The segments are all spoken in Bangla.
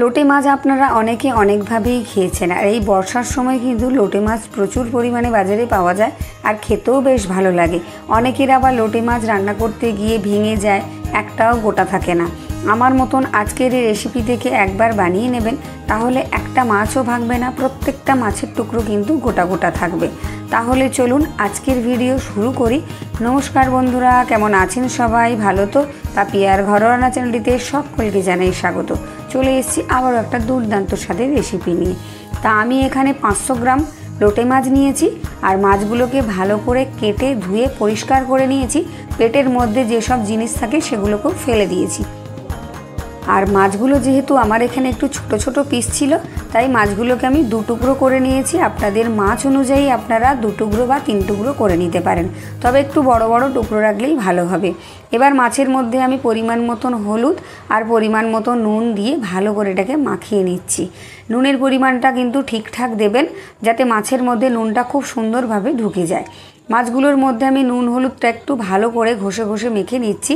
লোটে মাছ আপনারা অনেকে অনেকভাবেই খেয়েছেন। আর এই বর্ষার সময় কিন্তু লোটে মাছ প্রচুর পরিমাণে বাজারে পাওয়া যায় আর খেতেও বেশ ভালো লাগে। অনেকের আবার লোটে মাছ রান্না করতে গিয়ে ভেঙে যায়, একটাও গোটা থাকে না। আমার মতন আজকের এই রেসিপি থেকে একবার বানিয়ে নেবেন, তাহলে একটা মাছও ভাঙবে না, প্রত্যেকটা মাছের টুকরো কিন্তু গোটা গোটা থাকবে। তাহলে চলুন আজকের ভিডিও শুরু করি। নমস্কার বন্ধুরা, কেমন আছেন সবাই? ভালো তো? পাপিয়ার ঘরোয়া রান্না চ্যানেলটিতে সকলকে জানাই স্বাগত। চলে এসেছি আবারও একটা দুর্দান্ত স্বাদের রেসিপি নিয়ে। তা আমি এখানে 500 গ্রাম লোটে মাছ নিয়েছি আর মাছগুলোকে ভালো করে কেটে ধুয়ে পরিষ্কার করে নিয়েছি। পেটের মধ্যে যেসব জিনিস থাকে সেগুলোকেও ফেলে দিয়েছি। আর মাছগুলো যেহেতু আমার এখানে একটু ছোট ছোট পিস ছিল, তাই মাছগুলোকে আমি 2 টুকরো করে নিয়েছি। আপনাদের মাছ অনুযায়ী আপনারা 2 টুকরো বা 3 টুকরো করে নিতে পারেন, তবে একটু বড় বড় টুকরো রাখলেই ভালো হবে। এবার মাছের মধ্যে আমি পরিমাণ মতন হলুদ আর পরিমাণ মতো নুন দিয়ে ভালো করে এটাকে মাখিয়ে নিচ্ছি। নুনের পরিমাণটা কিন্তু ঠিকঠাক দেবেন, যাতে মাছের মধ্যে নুনটা খুব সুন্দরভাবে ঢুকে যায়। মাছগুলোর মধ্যে আমি নুন হলুদটা একটু ভালো করে ঘষে ঘষে মেখে নিচ্ছি,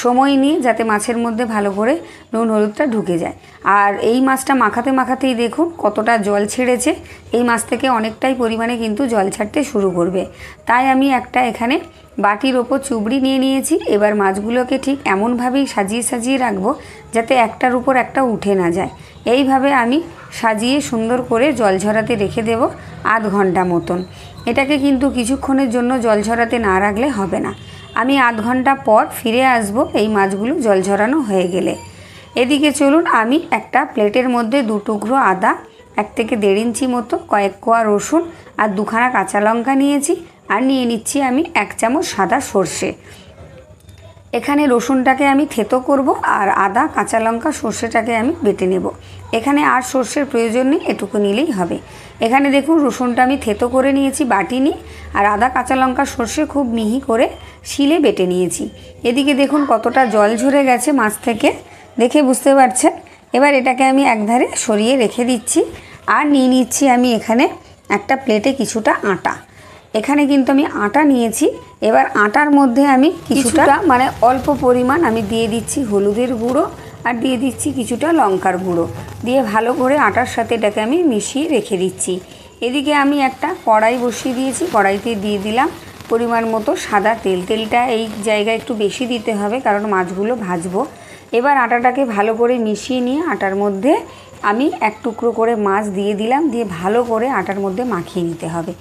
সময় নিয়ে, যাতে মাছের মধ্যে ভালো করে নুন হলুদটা ঢুকে যায়। আর এই মাছটা মাখাতে মাখাতেই দেখুন কতটা জল ছেড়েছে। এই মাছ থেকে অনেকটাই পরিমাণে কিন্তু জল ছাড়তে শুরু করবে। তাই আমি একটা এখানে বাটির ওপর চুবড়ি নিয়ে নিয়েছি। এবার মাছগুলোকে ঠিক এমনভাবেই সাজিয়ে সাজিয়ে রাখবো যাতে একটার উপর একটা উঠে না যায়। এইভাবে আমি সাজিয়ে সুন্দর করে জল ঝরাতে রেখে দেব আধ ঘন্টা মতন। এটাকে কিন্তু কিছুক্ষণের জন্য জল ঝরাতে না রাখলে হবে না। আমি আধ ঘন্টা পর ফিরে আসব এই মাছগুলো জল ঝরানো হয়ে গেলে। এদিকে চলুন, আমি একটা প্লেটের মধ্যে 2 টুকরো আদা, 1 থেকে 1.5 ইঞ্চি মতো, কয়েক কোয়া রসুন আর 2খানা কাঁচা লঙ্কা নিয়েছি। আর নিয়ে নিচ্ছি আমি 1 চামচ সাদা সর্ষে। এখানে রসুনটাকে আমি থেতো করব আর আদা, কাঁচা লঙ্কা, সর্ষেটাকে আমি বেটে নেব। এখানে আর সর্ষের প্রয়োজন নেই, এটুকু নিলেই হবে। এখানে দেখুন রসুনটা আমি থেতো করে নিয়েছি বাটিনি, আর আদা, কাঁচা লঙ্কা, সর্ষে খুব মিহি করে শিলে বেটে নিয়েছি। এদিকে দেখুন কতটা জল ঝরে গেছে মাছ থেকে, দেখে বুঝতে পারছেন। এবার এটাকে আমি একধারে সরিয়ে রেখে দিচ্ছি। আর নিয়ে নিচ্ছি আমি এখানে একটা প্লেটে কিছুটা আটা। এখানে কিন্তু আমি আটা নিয়েছি। এবার আটার মধ্যে আমি কিছুটা মানে অল্প পরিমাণ আমি দিয়ে দিচ্ছি হলুদের গুঁড়ো আর দিয়ে দিচ্ছি কিছুটা লঙ্কার গুঁড়ো, দিয়ে ভালো করে আটার সাথে এটাকে আমি মিশিয়ে রেখে দিচ্ছি। এদিকে আমি একটা কড়াই বসিয়ে দিয়েছি। কড়াইতে দিয়ে দিলাম পরিমাণ মতো সাদা তেল। তেলটা এই জায়গায় একটু বেশি দিতে হবে, কারণ মাছগুলো ভাজবো। এবার আটাটাকে ভালো করে মিশিয়ে নিয়ে আটার মধ্যে আমি 1 টুকরো করে মাছ দিয়ে দিলাম, দিয়ে ভালো করে আটার মধ্যে মাখিয়ে নিতে হবে।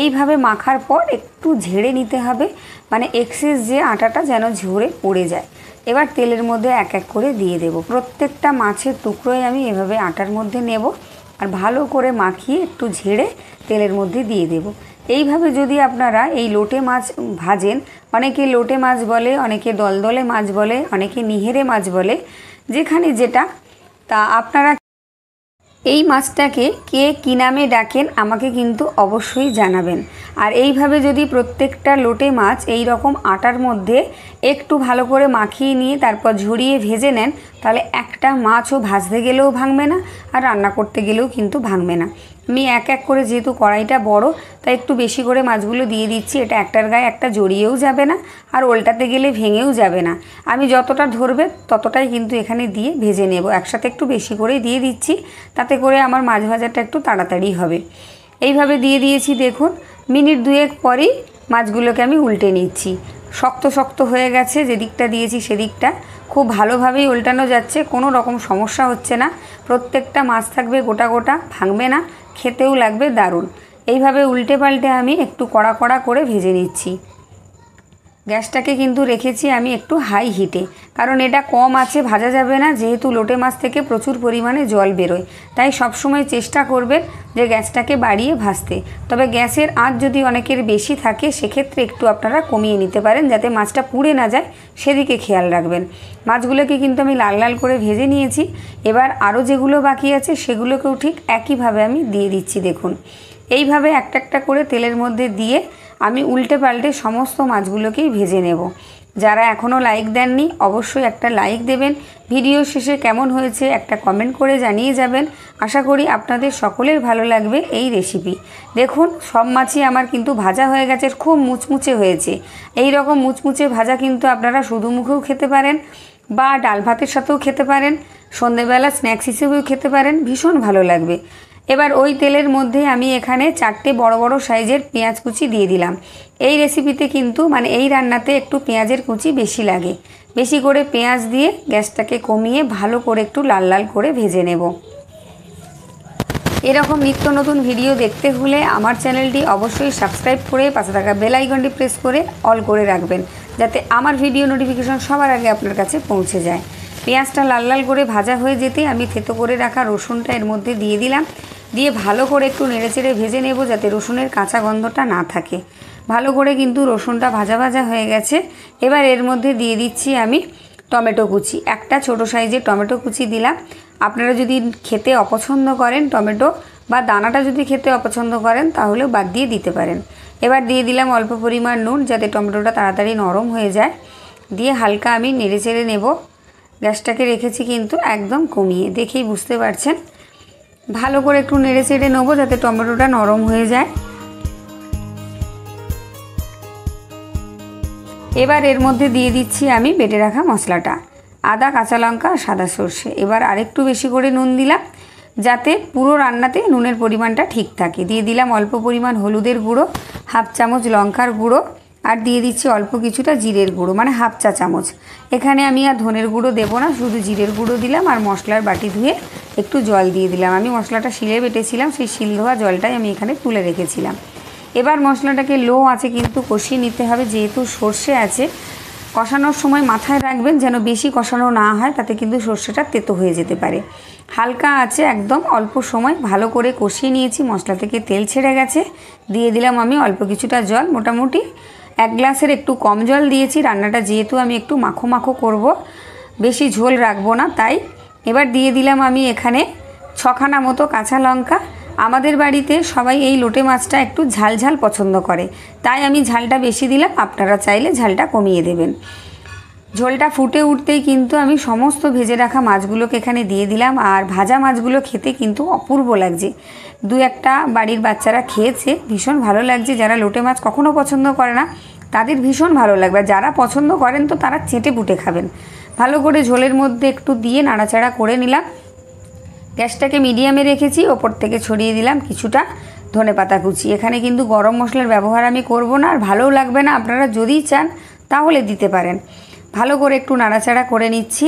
এইভাবে মাখার পর একটু ঝেড়ে নিতে হবে, মানে এক্সেস যে আটাটা যেন ঝরে পড়ে যায়। এবার তেলের মধ্যে এক এক করে দিয়ে দেব। প্রত্যেকটা মাছের টুকরোই আমি এভাবে আটার মধ্যে নেব আর ভালো করে মাখিয়ে একটু ঝেড়ে তেলের মধ্যে দিয়ে দেব। এইভাবে যদি আপনারা এই লোটে মাছ ভাজেন, অনেকে লোটে মাছ বলে, অনেকে দলদলে মাছ বলে, অনেকে নিহেরে মাছ বলে, যেখানে যেটা, তা আপনারা এই মাছটাকে কে কী নামে ডাকেন আমাকে কিন্তু অবশ্যই জানাবেন। আর এইভাবে যদি প্রত্যেকটা লোটে মাছ এই রকম আটার মধ্যে একটু ভালো করে মাখিয়ে নিয়ে তারপর ঝরিয়ে ভেজে নেন, তাহলে একটা মাছও ভাজতে গেলেও ভাঙবে না আর রান্না করতে গেলেও কিন্তু ভাঙবে না। আমি এক এক করে, যেহেতু কড়াইটা বড়, তাই একটু বেশি করে মাছগুলো দিয়ে দিচ্ছি। এটা একটার গায়ে একটা জড়িয়েও যাবে না আর উল্টাতে গেলে ভেঙেও যাবে না। আমি যতটা ধরবে ততটাই কিন্তু এখানে দিয়ে ভেজে নেব। একসাথে একটু বেশি করে দিয়ে দিচ্ছি, তাতে করে আমার মাছ ভাজাটা একটু তাড়াতাড়ি হবে। এইভাবে দিয়ে দিয়েছি। দেখুন মিনিট 2 পরেই মাছগুলোকে আমি উল্টে নিচ্ছি। শক্ত শক্ত হয়ে গেছে, যেদিকটা দিয়েছি সেদিকটা খুব ভালোভাবেই উল্টানো যাচ্ছে, কোনো রকম সমস্যা হচ্ছে না। প্রত্যেকটা মাছ থাকবে গোটা গোটা, ভাঙবে না, খেতেও লাগবে দারুণ। এইভাবে উল্টে পাল্টে আমি একটু কড়া কড়া করে ভেজে নিচ্ছি। গ্যাসটাকে কিন্তু রেখেছি আমি একটু হাই হিটে, কারণ এটা কম আছে ভাজা যাবে না, যেহেতু লোটে মাছ থেকে প্রচুর পরিমাণে জল বেরোয়। তাই সবসময় চেষ্টা করবেন যে গ্যাসটাকে বাড়িয়ে ভাজতে। তবে গ্যাসের আঁচ যদি অনেকের বেশি থাকে, সেক্ষেত্রে একটু আপনারা কমিয়ে নিতে পারেন, যাতে মাছটা পুড়ে না যায়, সেদিকে খেয়াল রাখবেন। মাছগুলোকে কিন্তু আমি লাল লাল করে ভেজে নিয়েছি। এবার আরও যেগুলো বাকি আছে সেগুলোকেও ঠিক একইভাবে আমি দিয়ে দিচ্ছি। দেখুন এইভাবে একটা একটা করে তেলের মধ্যে দিয়ে আমি উল্টে পাল্টে সমস্ত মাছগুলোকেই ভেজে নেব। যারা এখনও লাইক দেননি অবশ্যই একটা লাইক দেবেন। ভিডিও শেষে কেমন হয়েছে একটা কমেন্ট করে জানিয়ে যাবেন। আশা করি আপনাদের সকলের ভালো লাগবে এই রেসিপি। দেখুন সব মাছই আমার কিন্তু ভাজা হয়ে গেছে, খুব মুচমুচে হয়েছে। এই রকম মুচমুচে ভাজা কিন্তু আপনারা শুধু মুখেও খেতে পারেন বা ডাল ভাতের সাথেও খেতে পারেন, সন্ধেবেলা স্ন্যাক্স হিসেবেও খেতে পারেন, ভীষণ ভালো লাগবে। এবার ওই তেলের মধ্যে আমি এখানে 4টে বড় বড় সাইজের পেঁয়াজ কুচি দিয়ে দিলাম। এই রেসিপিতে কিন্তু এই রান্নাতে একটু পেঁয়াজের কুচি বেশি লাগে। বেশি করে পেঁয়াজ দিয়ে গ্যাসটাকে কমিয়ে ভালো করে একটু লাল লাল করে ভেজে নেব। এরকম নিত্য নতুন ভিডিও দেখতে হলে আমার চ্যানেলটি অবশ্যই সাবস্ক্রাইব করে পাশে থাকা বেল আইকনটি প্রেস করে অল করে রাখবেন, যাতে আমার ভিডিও নোটিফিকেশন সবার আগে আপনার কাছে পৌঁছে যায়। পেঁয়াজটা লাল লাল করে ভাজা হয়ে যেতে আমি থেতো করে রাখা রসুনটা এর মধ্যে দিয়ে দিলাম। দিয়ে ভালো করে একটু নেড়েচেড়ে ভেজে নেব, যাতে রসুনের কাঁচা গন্ধটা না থাকে। ভালো করে কিন্তু রসুনটা ভাজা ভাজা হয়ে গেছে। এবার এর মধ্যে দিয়ে দিচ্ছি আমি টমেটো কুচি। একটা ছোটো সাইজের টমেটো কুচি দিলাম। আপনারা যদি খেতে অপছন্দ করেন টমেটো বা দানাটা যদি খেতে অপছন্দ করেন তাহলেও বাদ দিয়ে দিতে পারেন। এবার দিয়ে দিলাম অল্প পরিমাণ নুন, যাতে টমেটোটা তাড়াতাড়ি নরম হয়ে যায়। দিয়ে হালকা আমি নেড়েচেড়ে নেব। গ্যাসটাকে রেখেছি কিন্তু একদম কমিয়ে, দেখেই বুঝতে পারছেন। ভালো করে একটু নেড়েচেড়ে নেব যাতে টমেটোটা নরম হয়ে যায়। এবার এর মধ্যে দিয়ে দিচ্ছি আমি বেটে রাখা মশলাটা, আদা, কাঁচা লঙ্কা, সাদা সর্ষে। এবার আরেকটু বেশি করে নুন দিলাম, যাতে পুরো রান্নাতে নুনের পরিমাণটা ঠিক থাকে। দিয়ে দিলাম অল্প পরিমাণ হলুদের গুঁড়ো, হাফ চামচ লঙ্কার গুঁড়ো, আর দিয়ে দিচ্ছি অল্প কিছুটা জিরের গুঁড়ো, হাফ চা চামচ। এখানে আমি আর ধনের গুঁড়ো দেবো না, শুধু জিরের গুঁড়ো দিলাম। আর মশলার বাটি ধুয়ে একটু জল দিয়ে দিলাম। আমি মশলাটা শিলে বেটেছিলাম, সেই শিল ধোয়া জলটাই আমি এখানে তুলে রেখেছিলাম। এবার মশলাটাকে লো আঁচে কিন্তু কষিয়ে নিতে হবে, যেহেতু সর্ষে আছে। কষানোর সময় মাথায় রাখবেন যেন বেশি কষানো না হয়, তাতে কিন্তু সর্ষেটা তেতো হয়ে যেতে পারে। হালকা আছে একদম অল্প সময় ভালো করে কষিয়ে নিয়েছি। মশলা থেকে তেল ছেড়ে গেছে। দিয়ে দিলাম আমি অল্প কিছুটা জল, মোটামুটি 1 গ্লাসের একটু কম জল দিয়েছি। রান্নাটা যেহেতু আমি একটু মাখো মাখো করব, বেশি ঝোল রাখবো না, তাই। এবার দিয়ে দিলাম আমি এখানে 6খানা মতো কাঁচা লঙ্কা। আমাদের বাড়িতে সবাই এই লোটে মাছটা একটু ঝাল ঝাল পছন্দ করে, তাই আমি ঝালটা বেশি দিলাম। আপনারা চাইলে ঝালটা কমিয়ে দেবেন। ঝোলটা ফুটে উঠতেই কিন্তু আমি সমস্ত ভেজে রাখা মাছগুলোকে এখানে দিয়ে দিলাম। আর ভাজা মাছগুলো খেতে কিন্তু অপূর্ব লাগছে। 2-1টা বাড়ির বাচ্চারা খেয়েছে, ভীষণ ভালো লাগছে। যারা লোটে মাছ কখনো পছন্দ করে না তাদের ভীষণ ভালো লাগবে। যারা পছন্দ করেন তো তারা চেটে পুটে খাবেন। ভালো করে ঝোলের মধ্যে একটু দিয়ে নাড়াচাড়া করে নিলাম। গ্যাসটাকে মিডিয়ামে রেখেছি। ওপর থেকে ছড়িয়ে দিলাম কিছুটা ধনেপাতা কুচি। এখানে কিন্তু গরম মশলার ব্যবহার আমি করব না, আর ভালোও লাগবে না। আপনারা যদি চান তাহলে দিতে পারেন। ভালো করে একটু নাড়াচাড়া করে নিচ্ছি,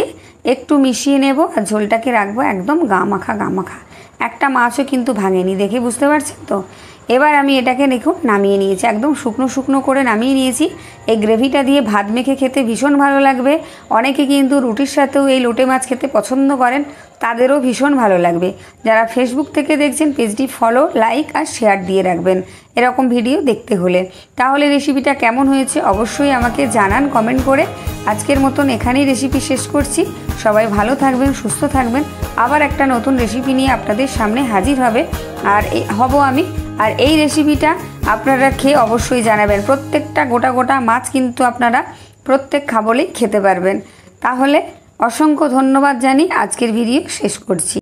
একটু মিশিয়ে নেব। আর ঝোলটাকে রাখবো একদম গা মাখা গা মাখা। একটা মাছও কিন্তু ভাঙেনি, দেখে বুঝতে পারছেন তো। এবার আমি এটাকে দেখুন নামিয়ে নিয়েছি, একদম শুকনো শুকনো করে নামিয়ে নিয়েছি। এই গ্রেভিটা দিয়ে ভাত মেখে খেতে ভীষণ ভালো লাগবে। অনেকে কিন্তু রুটির সাথেও এই লোটে মাছ খেতে পছন্দ করেন, তাদেরও ভীষণ ভালো লাগবে। যারা ফেসবুক থেকে দেখছেন পেজটি ফলো, লাইক আর শেয়ার দিয়ে রাখবেন এরকম ভিডিও দেখতে হলে। তাহলে রেসিপিটা কেমন হয়েছে অবশ্যই আমাকে জানান কমেন্ট করে। আজকের মতন এখানেই রেসিপি শেষ করছি। সবাই ভালো থাকবেন, সুস্থ থাকবেন। আবার একটা নতুন রেসিপি নিয়ে আপনাদের সামনে হাজির হব আমি। আর এই রেসিপিটা আপনারা খেয়ে অবশ্যই জানাবেন। প্রত্যেকটা গোটা গোটা মাছ কিন্তু আপনারা প্রত্যেক খাবলেই খেতে পারবেন। তাহলে অসংখ্য ধন্যবাদ জানিয়ে আজকের ভিডিও শেষ করছি।